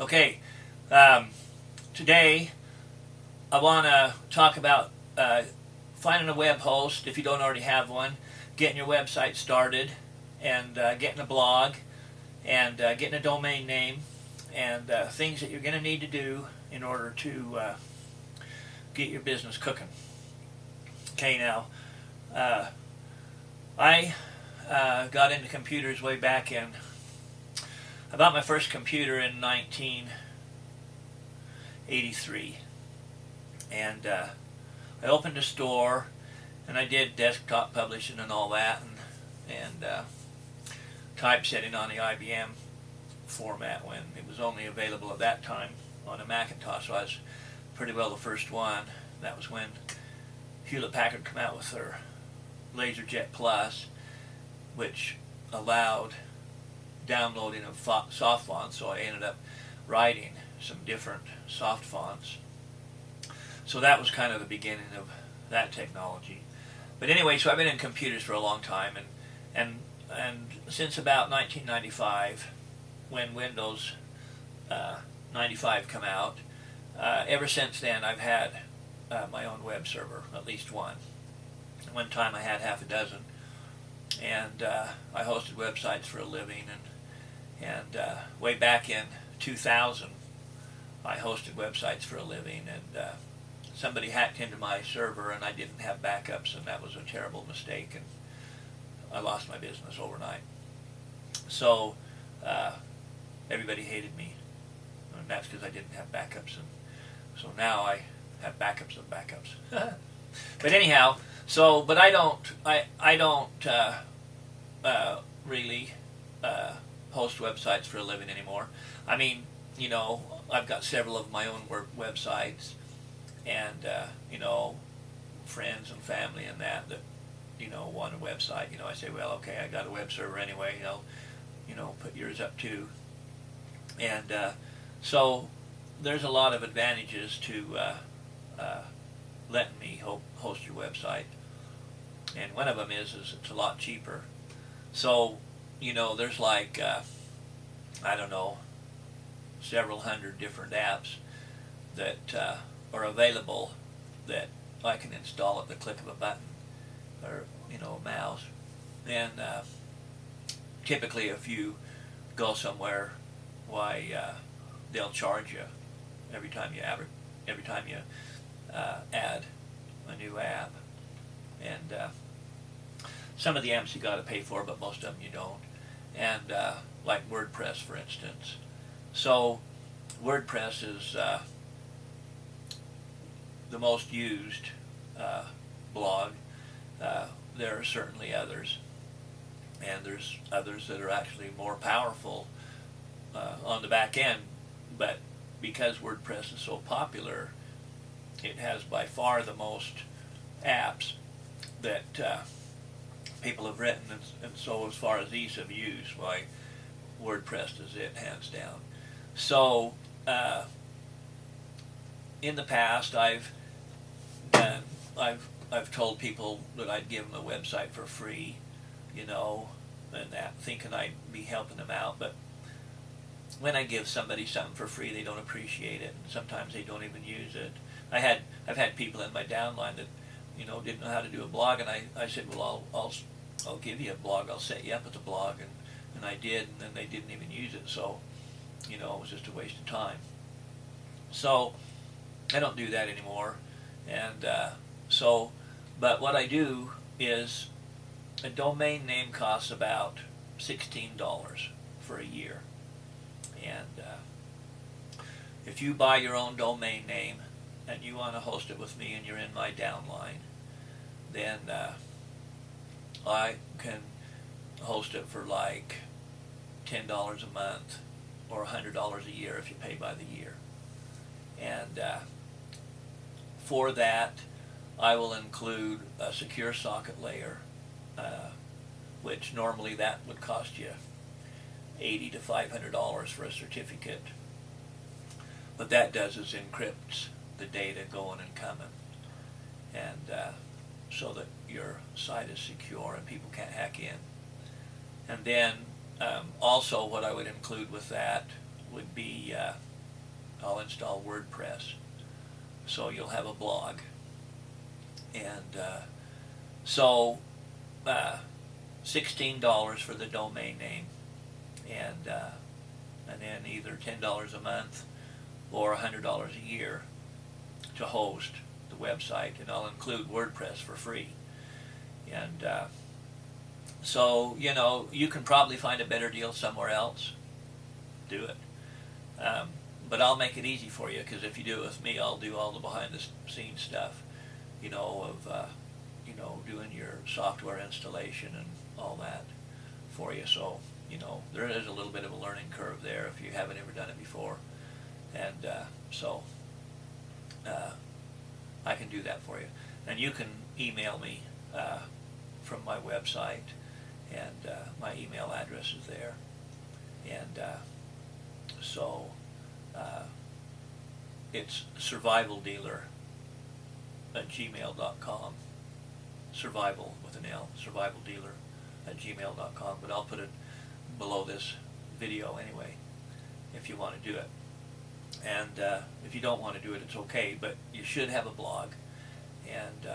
Okay, um, today I want to talk about finding a web host if you don't already have one, getting your website started, and getting a blog, and getting a domain name, and things that you're going to need to do in order to get your business cooking. Okay, now I got into computers way back in. I bought my first computer in 1983, and I opened a store, and I did desktop publishing and all that, and typesetting on the IBM format when it was only available at that time on a Macintosh. So I was pretty well the first one. That was when Hewlett-Packard came out with their LaserJet Plus, which allowed downloading of soft fonts, so I ended up writing some different soft fonts. So that was kind of the beginning of that technology. But anyway, so I've been in computers for a long time, and since about 1995, when Windows 95 come out, ever since then I've had my own web server, at least one. At one time I had half a dozen, and I hosted websites for a living, and way back in 2000 I hosted websites for a living, and somebody hacked into my server and I didn't have backups, and that was a terrible mistake, and I lost my business overnight. So everybody hated me, and that's because I didn't have backups, and so now I have backups of backups. But anyhow, so but I don't really host websites for a living anymore. I mean, I've got several of my own websites, and friends and family and that want a website. I say, well, okay, I got a web server anyway. Put yours up too. And so there's a lot of advantages to letting me host your website, and one of them is it's a lot cheaper. So there's like I don't know, several hundred different apps that are available that I can install at the click of a button, or a mouse. And typically, if you go somewhere, why they'll charge you every time you add a new app. And some of the apps you got to pay for, but most of them you don't. And like WordPress, for instance. So WordPress is the most used blog. There are certainly others, and there's others that are actually more powerful on the back end, but because WordPress is so popular, it has by far the most apps that people have written, and so as far as ease of use, why WordPress is it, hands down. So in the past, I've told people that I'd give them a website for free, and that, thinking I'd be helping them out. But when I give somebody something for free, they don't appreciate it, and sometimes they don't even use it. I've had people in my downline that didn't know how to do a blog, and I said, well, I'll give you a blog, I'll set you up with a blog, and I did, and then they didn't even use it. So it was just a waste of time. So I don't do that anymore. And but what I do is, a domain name costs about $16 for a year. And if you buy your own domain name and you want to host it with me and you're in my downline, then I can host it for like $10 a month or $100 a year if you pay by the year. And for that, I will include a secure socket layer, which normally that would cost you $80 to $500 for a certificate. What that does is encrypts the data going and coming, and so that your site is secure and people can't hack in. And then also what I would include with that would be I'll install WordPress. So you'll have a blog. And so $16 for the domain name, and then either $10 a month or $100 a year to host the website, and I'll include WordPress for free. And so, you know, you can probably find a better deal somewhere else. Do it. But I'll make it easy for you, because if you do it with me, I'll do all the behind-the-scenes stuff, you know, of you know, doing your software installation and all that for you. So, you know, there is a little bit of a learning curve there if you haven't ever done it before. And so I can do that for you. And you can email me from my website, and my email address is there. And so it's survivaldealer@gmail.com. Survival with an L, survivaldealer@gmail.com. But I'll put it below this video anyway, if you want to do it. And if you don't want to do it, it's okay, but you should have a blog, and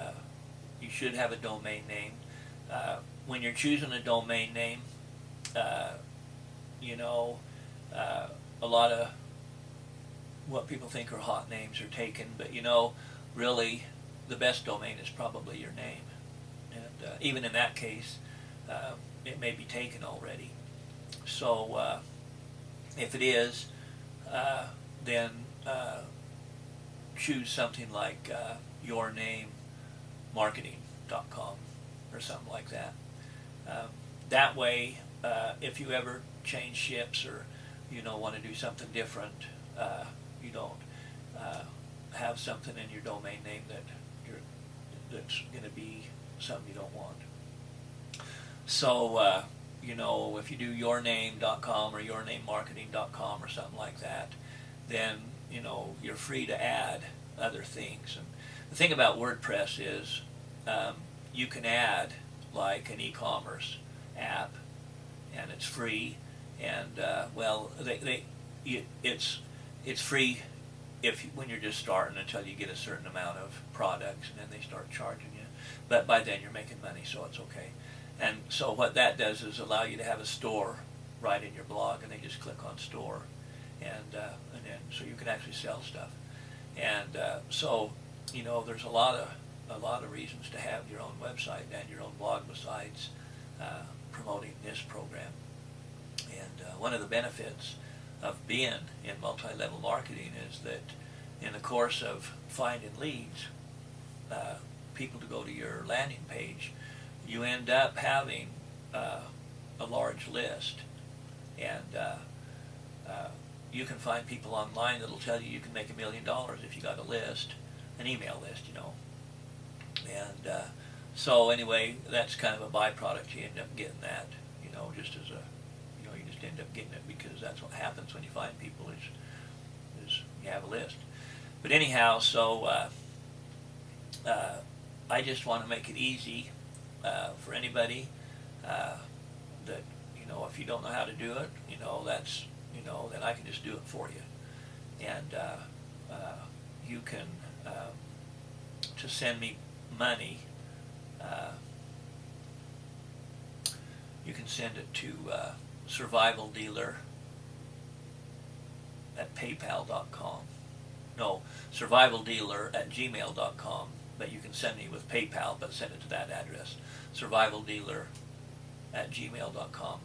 you should have a domain name. When you're choosing a domain name, you know, a lot of what people think are hot names are taken, but you know, really, the best domain is probably your name. And even in that case, it may be taken already. So if it is, then choose something like yournamemarketing.com or something like that. That way, if you ever change ships or, you know, want to do something different, you don't have something in your domain name that's going to be something you don't want. So, you know, if you do yourname.com or yournamemarketing.com or something like that, then, you know, you're free to add other things. And the thing about WordPress is you can add like an e-commerce app, and it's free. And well, it's free when you're just starting, until you get a certain amount of products, and then they start charging you. But by then you're making money, so it's okay. And so what that does is allow you to have a store right in your blog, and they just click on store, and then so you can actually sell stuff. And so, you know, there's a lot of reasons to have your own website and your own blog besides promoting this program. And one of the benefits of being in multi-level marketing is that in the course of finding leads, people to go to your landing page, you end up having a large list. And you can find people online that'll tell you can make $1 million if you got a list, an email list, you know. And so anyway, that's kind of a byproduct. You end up getting that, you know, just as a, you know, you just end up getting it because that's what happens when you find people is you have a list. But anyhow, so I just want to make it easy for anybody that, you know, if you don't know how to do it, you know, that's, you know, then I can just do it for you. And you can, to send me money, you can send it to survivaldealer@paypal.com. No, survivaldealer@gmail.com. But you can send me with PayPal, but send it to that address, survivaldealer@gmail.com.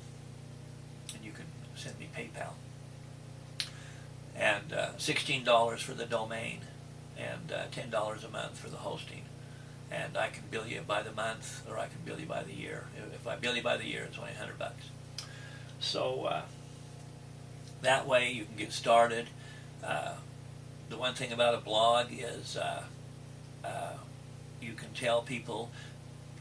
And you can send me PayPal. And $16 for the domain, and $10 a month for the hosting. And I can bill you by the month, or I can bill you by the year. If I bill you by the year, it's only $100. So that way you can get started. The one thing about a blog is you can tell people,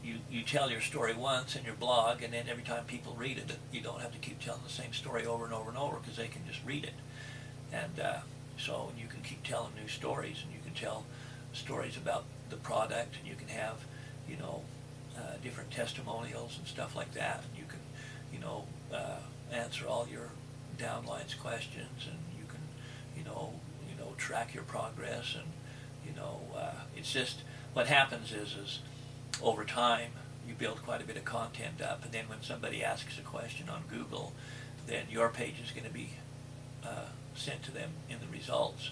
you tell your story once in your blog, and then every time people read it, you don't have to keep telling the same story over and over and over, because they can just read it. And so you can keep telling new stories, and you can tell stories about the product, and you can have, you know, different testimonials and stuff like that, and you can, you know, answer all your downlines questions, and you can, you know, track your progress, and it's just what happens is over time you build quite a bit of content up, and then when somebody asks a question on Google, then your page is going to be sent to them in the results.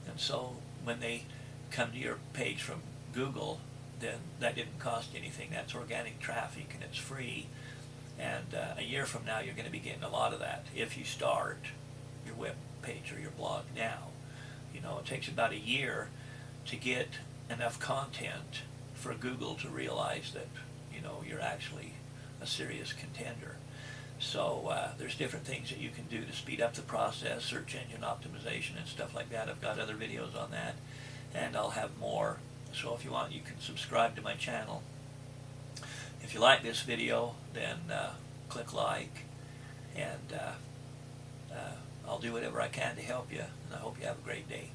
And so when they come to your page from Google, then that didn't cost you anything. That's organic traffic, and it's free. And a year from now, you're going to be getting a lot of that if you start your web page or your blog now. It takes about a year to get enough content for Google to realize that you're actually a serious contender. So there's different things that you can do to speed up the process, search engine optimization and stuff like that. I've got other videos on that, and I'll have more. So if you want, you can subscribe to my channel. If you like this video, then click like, and I'll do whatever I can to help you, and I hope you have a great day.